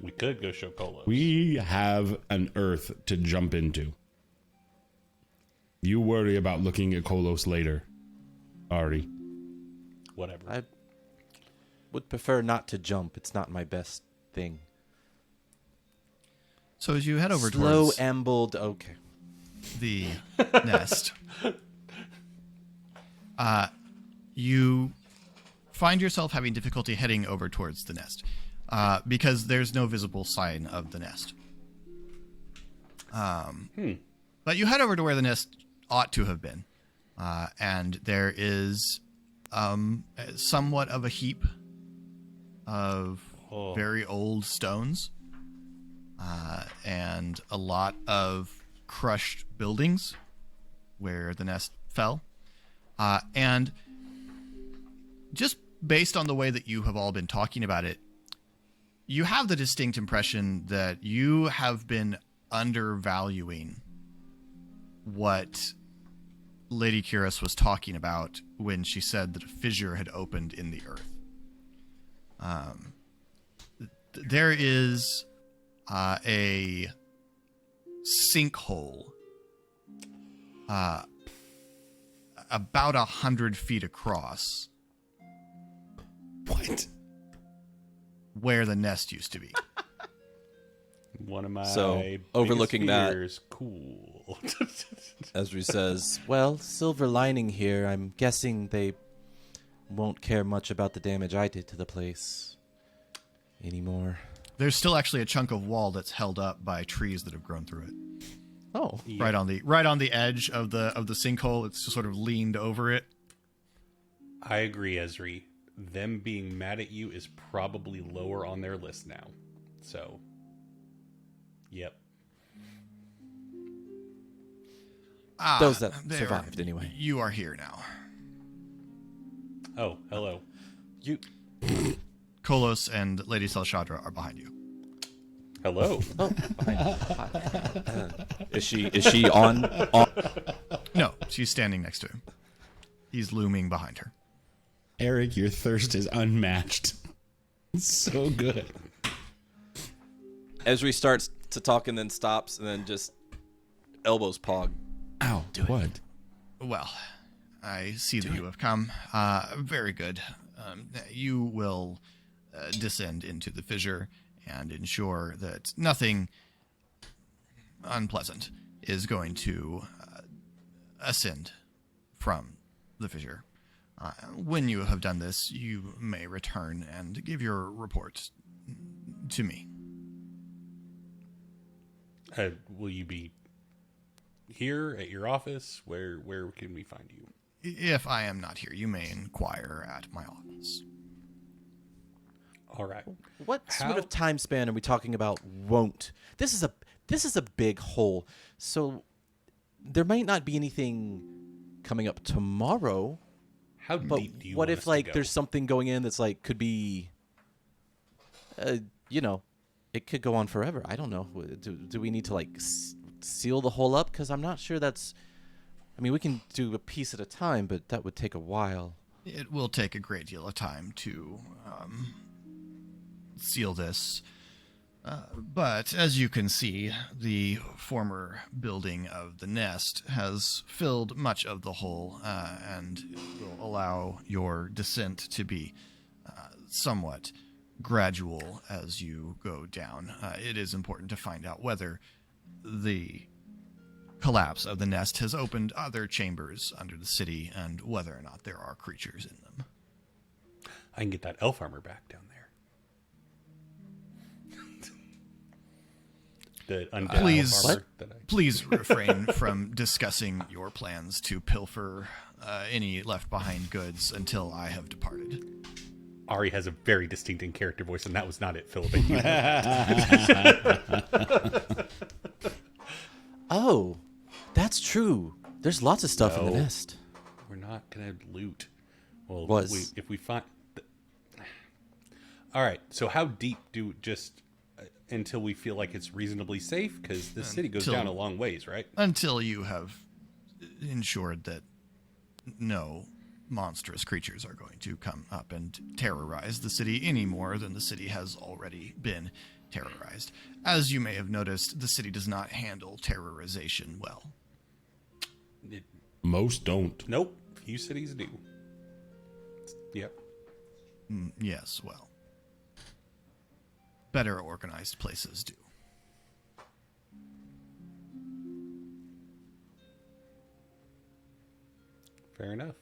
We could go show Kolos. We have an Earth to jump into. You worry about looking at Kolos later, Ari. Whatever. I would prefer not to jump. It's not my best thing. So as you head over Slow towards ambled. Okay. the nest, you find yourself having difficulty heading over towards the nest because there's no visible sign of the nest. But you head over to where the nest ought to have been, and there is somewhat of a heap of very old stones and a lot of crushed buildings where the nest fell. And just based on the way that you have all been talking about it, you have the distinct impression that you have been undervaluing what Lady Curis was talking about when she said that a fissure had opened in the earth. There is a sinkhole about 100 feet across What? where the nest used to be. One of my So, biggest overlooking that- fears. Cool. Ezri says, well, silver lining here. I'm guessing they won't care much about the damage I did to the place anymore. There's still actually a chunk of wall that's held up by trees that have grown through it. Oh, Right on the edge of the sinkhole. It's just sort of leaned over it. I agree, Ezri. Them being mad at you is probably lower on their list now. So, yep. those that There- survived anyway. You are here now. Oh, hello. You Kolos and Lady Selshadra are behind you. Hello. is she on? No, she's standing next to him. He's looming behind her. Eric, your thirst is unmatched. So good. Ezri starts to talk and then stops and then just elbows Pog. Ow. What? Well, I see that you have come. Very good. You will descend into the fissure and ensure that nothing unpleasant is going to ascend from the fissure. When you have done this, you may return and give your report to me. Will you be here at your office? Where can we find you? If I am not here, you may inquire at my office. All right. What sort How- of time span are we talking about? Won't this is a big hole. So there might not be anything coming up tomorrow. How But deep do you what want if us to like go? there's something going in that's like could be, it could go on forever. I don't know. Do we need to like seal the hole up? Because I'm not sure that's. I mean, we can do a piece at a time, but that would take a while. It will take a great deal of time to seal this. But as you can see, the former building of the nest has filled much of the hole and will allow your descent to be somewhat gradual as you go down. It is important to find out whether the collapse of the nest has opened other chambers under the city and whether or not there are creatures in them. I can get that elf armor back down there. The undead Please, elf armor that I... please refrain from discussing your plans to pilfer any left behind goods until I have departed. Ari has a very distinct in character voice, and that was not it, Philip. You Oh, that's true. There's lots of stuff in the No. nest. We're not gonna loot. Well, Was- if we find. All right. So how deep do just until we feel like it's reasonably safe? Because the city goes Until- down a long ways, right? Until you have ensured that no monstrous creatures are going to come up and terrorize the city any more than the city has already been terrorized. As you may have noticed, the city does not handle terrorization well. Most don't. Nope. Few cities do. Yep. Yes, well, better organized places do. Fair enough.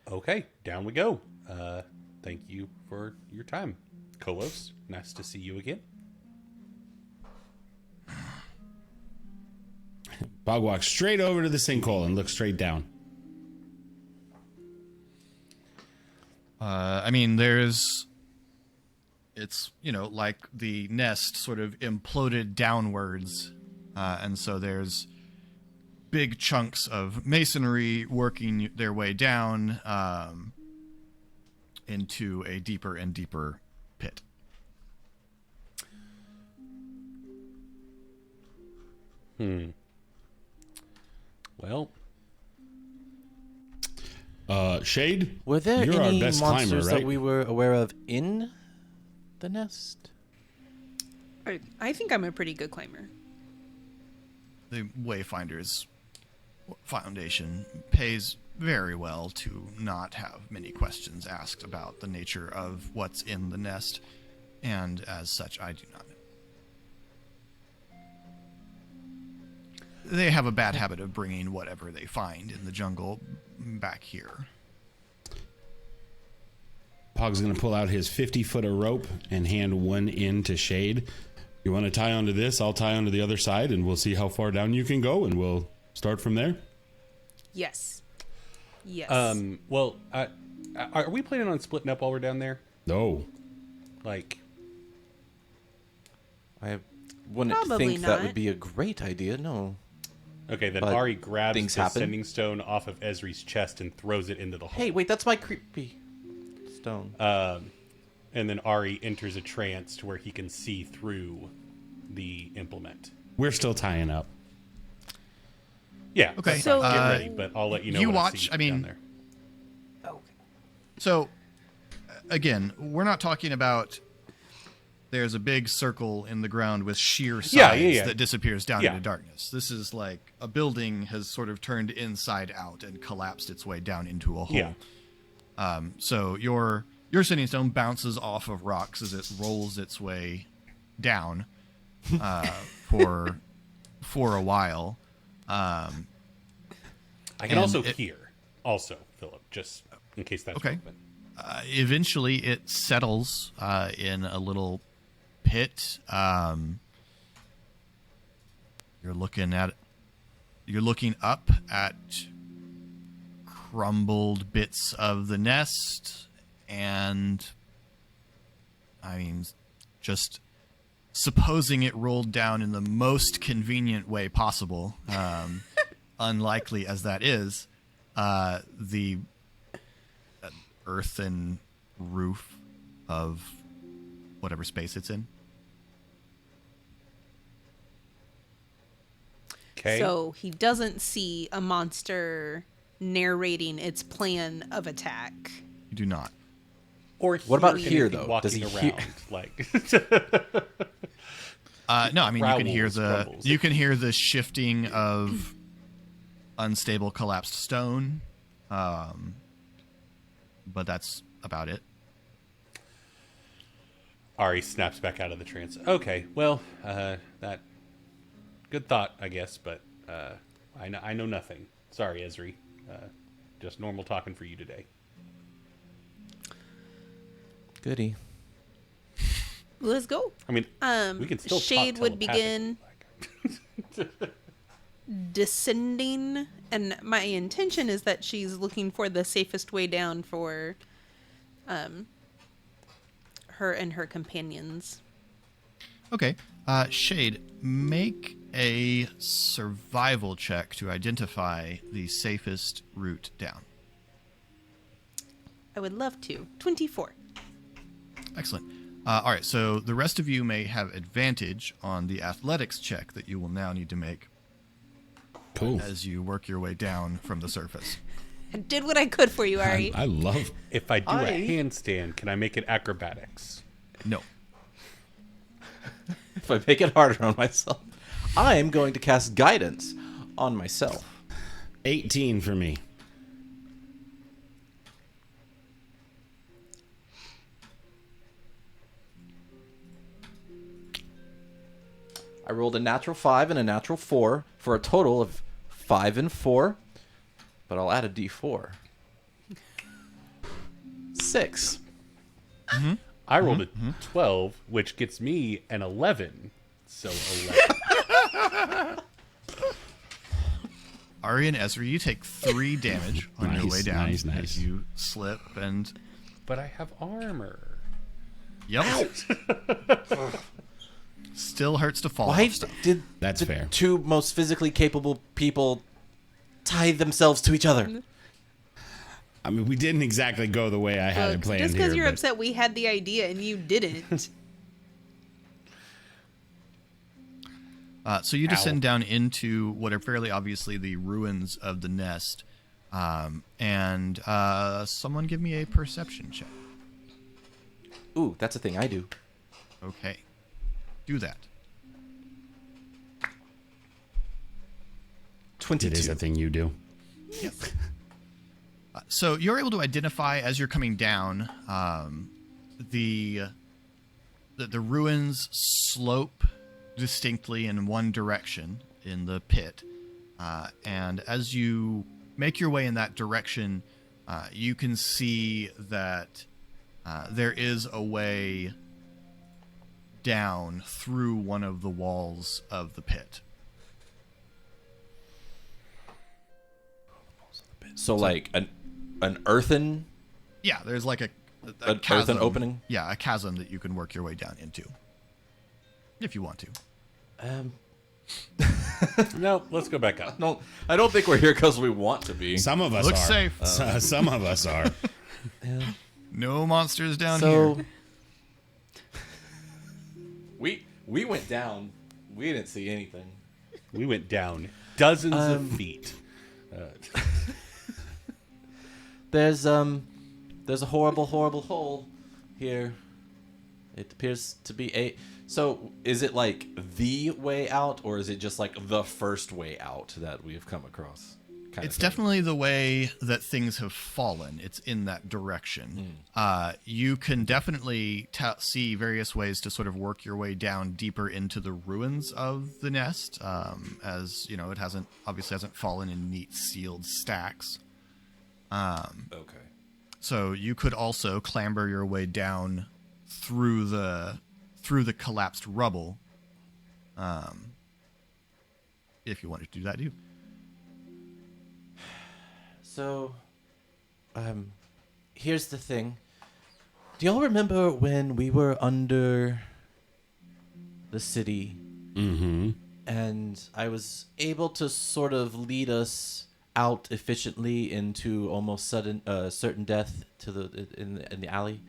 Okay, down we go. Thank you for your time. Kolos, nice to see you again. Bog walks straight over to the sinkhole and looks straight down. I mean, it's, like the nest sort of imploded downwards. And so there's big chunks of masonry working their way down into a deeper and deeper pit. Well, Shade, Were there you're any our best monsters climber, right? that we were aware of in the nest? I think I'm a pretty good climber. The Wayfinders Foundation pays very well to not have many questions asked about the nature of what's in the nest, and as such, I do not know. They have a bad habit of bringing whatever they find in the jungle back here. Pog's going to pull out his 50-foot of rope and hand one end to Shade. You want to tie onto this? I'll tie onto the other side, and we'll see how far down you can go, and we'll start from there. Yes. Yes. well, are we planning on splitting up while we're down there? No. Like, I wouldn't Probably think that would not. be a great idea, no. okay, then But Ari grabs things the happen. sending stone off of Ezri's chest and throws it into the hole. Hey, wait, that's my creepy stone. And then Ari enters a trance to where he can see through the implement. We're still tying up. Yeah. Okay, that's fine. so- Get ready, but I'll let you know. you when watch- see I mean- down there. So, again, we're not talking about there's a big circle in the ground with sheer sides that disappears down into darkness. This is like a building has sort of turned inside out and collapsed its way down into a hole. Yeah. So your sending stone bounces off of rocks as it rolls its way down for a while. I can and also it- hear, also, Philip, just in case that's Okay. relevant. Eventually, it settles in a little pit. You're looking up at crumbled bits of the nest, and I mean, just supposing it rolled down in the most convenient way possible, unlikely as that is, the earthen roof of whatever space it's in. Okay. So he doesn't see a monster narrating its plan of attack. You do not. or What about hear here, anything though? Walking Does he around, hear- like No, I mean you can hear Growls, crumbles. you can hear the shifting of unstable collapsed stone, but that's about it. Ari snaps back out of the trance. Okay, well, that good thought, I guess, but I know nothing. Sorry, Ezri. Just normal talking for you today. Goody. Let's go. I mean, we can still Shade talk would begin telepathically, descending, and my intention is that she's looking for the safest way down for her and her companions. Okay, Shade, make a survival check to identify the safest route down. I would love to. 24. Excellent. All right, so the rest of you may have advantage on the athletics check that you will now need to make Cool. as you work your way down from the surface. I did what I could for you, Ari. I love. If I do a handstand, can I make it acrobatics? No. If I make it harder on myself, I am going to cast guidance on myself. 18 for me. I rolled a natural 5 and a natural 4 for a total of 5 and 4. But I'll add a d4. 6. I rolled a 12, which gets me an 11. So 11. Ari and Ezra, you take 3 damage on your Nice, way down nice. as you slip and... But I have armor. Yep. Still hurts to fall Why off stuff. did That's the fair. two most physically capable people tie themselves to each other? I mean, we didn't exactly go the way I had it Look, planned just because here, you're but- upset we had the idea and you didn't. So you descend down into what are fairly obviously the ruins of the nest. And someone give me a perception check. Ooh, that's a thing I do. Okay. Do that. 22. It is a thing you do. So you're able to identify as you're coming down, the ruins slope distinctly in one direction in the pit, and as you make your way in that direction, you can see that there is a way down through one of the walls of the pit. So like an earthen Yeah, there's like a an chasm. earthen opening? Yeah, a chasm that you can work your way down into, if you want to. No, let's go back up. No, I don't think we're here because we want to be. Some of us Looks are. safe. Some of us are. No monsters down So here. we went down. We didn't see anything. We went down dozens of feet. There's a horrible hole here. It appears to be a. So is it like the way out, or is it just like the first way out that we've come across? It's definitely the way that things have fallen. It's in that direction. You can definitely see various ways to sort of work your way down deeper into the ruins of the nest, as you know, it obviously hasn't fallen in neat sealed stacks. Okay. So you could also clamber your way down through the collapsed rubble, if you wanted to do that too. So, here's the thing. Do y'all remember when we were under the city? Mm-hmm. And I was able to sort of lead us out efficiently into almost certain death in the alley.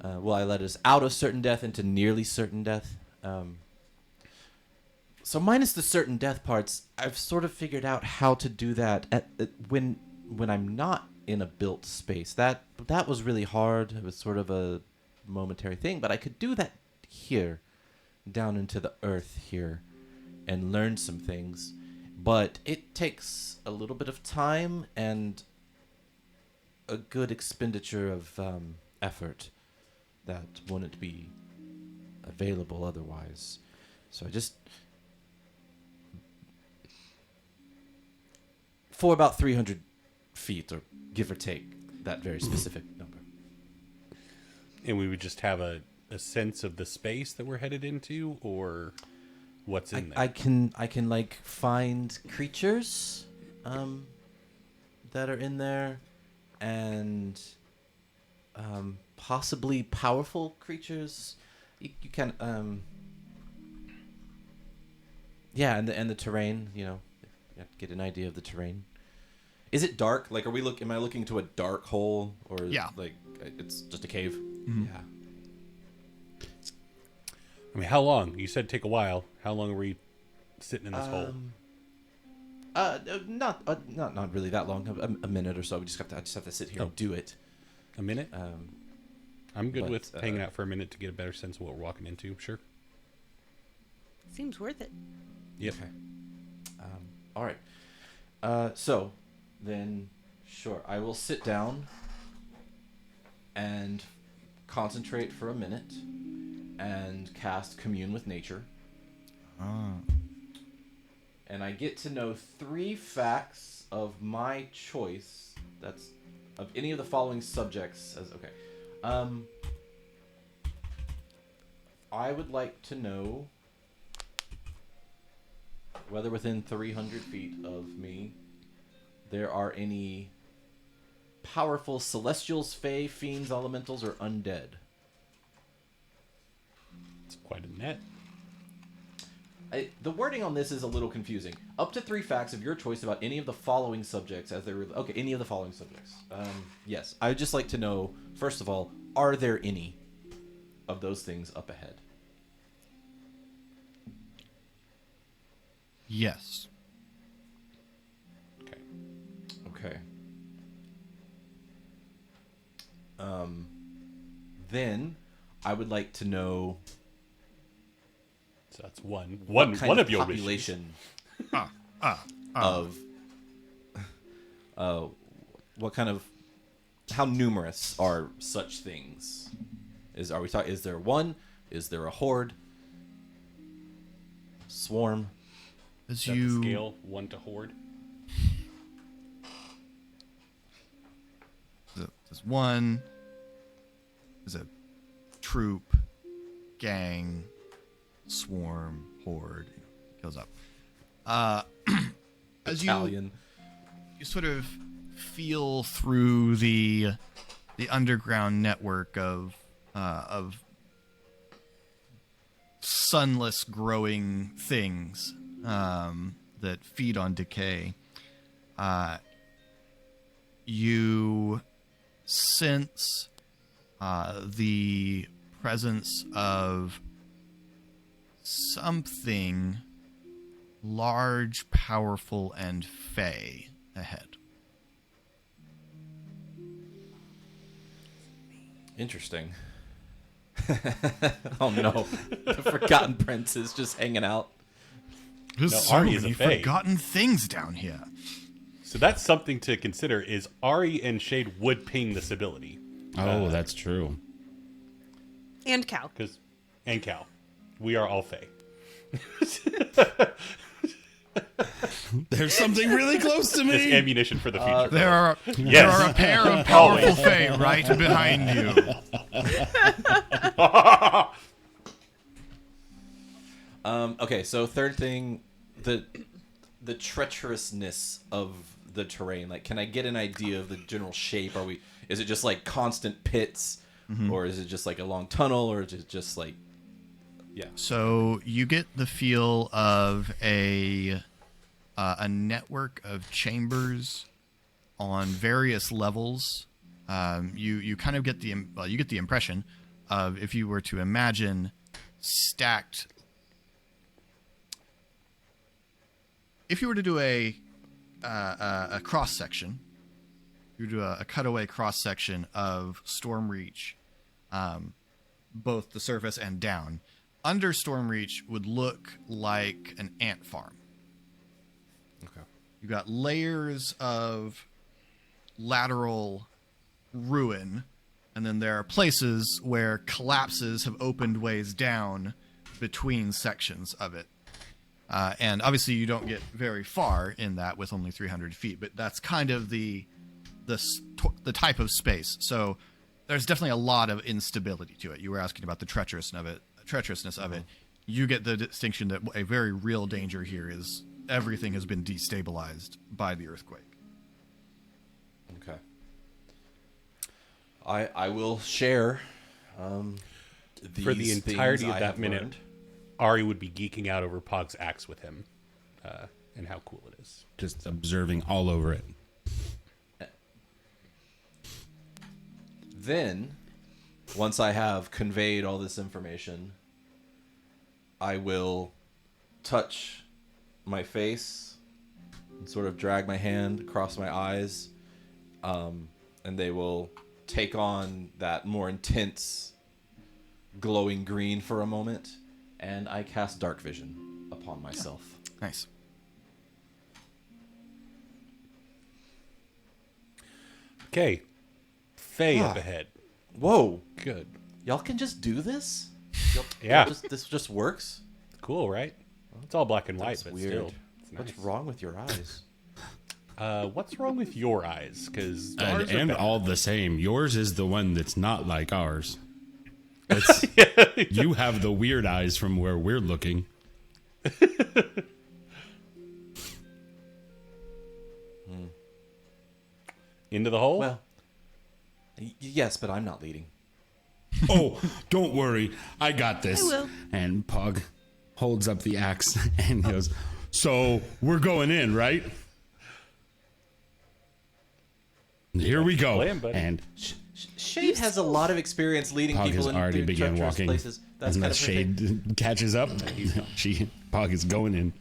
I led us out of certain death into nearly certain death. So minus the certain death parts, I've sort of figured out how to do that when I'm not in a built space. That was really hard. It was sort of a momentary thing, but I could do that here, down into the earth here, and learn some things. But it takes a little bit of time and a good expenditure of effort that wouldn't be available otherwise. So I just... For about 300 feet, or give or take, that very specific number. And we would just have a sense of the space that we're headed into, or what's in there? I can like find creatures that are in there, and possibly powerful creatures. You can and the terrain. You know, you have to get an idea of the terrain. Is it dark? Like, am I looking to a dark hole, or like it's just a cave? Mm-hmm. Yeah. I mean, how long? You said take a while. How long are we sitting in this hole? Not really that long. A minute or so. I just have to sit here and do it. A minute? I'm good but, with hanging out for a minute to get a better sense of what we're walking into. Sure. Seems worth it. Yep. Okay. All right. So then, sure, I will sit down and concentrate for a minute and cast Commune with Nature. And I get to know 3 facts of my choice. That's of any of the following subjects. I would like to know whether within 300 feet of me there are any powerful celestials, fae, fiends, elementals, or undead. It's quite a net. The wording on this is a little confusing. Up to 3 facts of your choice about any of the following subjects as they were... Okay, any of the following subjects. Yes. I would just like to know, first of all, are there any of those things up ahead? Yes. Okay. Okay. Then I would like to know... So that's one what of your wishes. population of what kind of how numerous are such things? Is there one? Is there a horde? Swarm? As Is that the scale 1 to horde? There's one. There's a troop, gang, swarm, horde. Goes up. As Battalion. you sort of feel through the underground network of sunless growing things that feed on decay, you sense the presence of something large, powerful, and fey ahead. Interesting. Oh no. The Forgotten Prince is just hanging out. There's No, so Ari is a many fae. forgotten things down here. So that's something to consider. Is Ari and Shade would ping this ability? Oh, that's true. And Cal. And Cal, we are all Fae. There's something really close to It's me. ammunition for the future. There are Yes. a pair of powerful fae right behind you. Okay, so third thing, the treacherousness of the terrain. Like, can I get an idea of the general shape? Is it just like constant pits, or is it just like a long tunnel, or is it just like, yeah? So you get the feel of a network of chambers on various levels. You kind of get you get the impression of, if you were to imagine stacked. If you were to do a cross section, you do a cutaway cross section of Stormreach, both the surface and down. Under Stormreach would look like an ant farm. Okay. You've got layers of lateral ruin, and then there are places where collapses have opened ways down between sections of it. And obviously you don't get very far in that with only 300 feet, but that's kind of the type of space. So there's definitely a lot of instability to it. You were asking about the treacherousness of it. You get the distinction that a very real danger here is everything has been destabilized by the earthquake. Okay. I will share For the entirety of that minute, learned. Ari would be geeking out over Pog's axe with him, and how cool it is. Just observing all over it. Then, once I have conveyed all this information, I will touch my face and sort of drag my hand across my eyes, and they will take on that more intense glowing green for a moment, and I cast Dark Vision upon myself. Nice. Okay. Faye up ahead. Whoa. Good. Y'all can just do this? Yeah. This just works? Cool, right? It's all black and white, That's but weird. still. It's What's nice. wrong with your eyes? What's wrong with your eyes? Because And all the same. Yours is the one that's not like ours. It's, you have the weird eyes from where we're looking. into the hole. Well, yes, but I'm not leading. Oh, don't worry. I got this. I will. And Pog holds up the axe and goes, so we're going in, right? Here we go. Plan, buddy. And Shade has a lot of experience leading Pog people has already into begun treacherous walking. places. That's and kind the of perfect. Shade catches up. Pog is going in.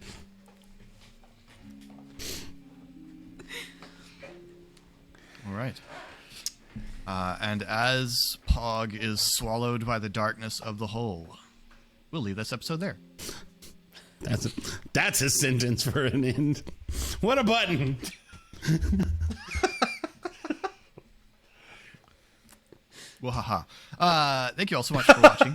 All right. And as Pog is swallowed by the darkness of the hole, we'll leave this episode there. That's a sentence for an end. What a button. Well, haha. Thank you all so much for watching.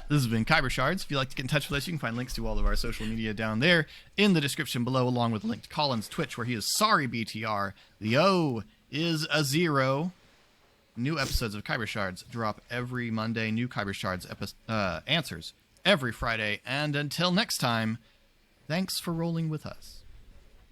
This has been Khyber Shards. If you'd like to get in touch with us, you can find links to all of our social media down there in the description below, along with a link to Colin's Twitch, where he is sorry BTR. The O is a 0. New episodes of Khyber Shards drop every Monday. New Khyber Shards answers every Friday. And until next time, thanks for rolling with us.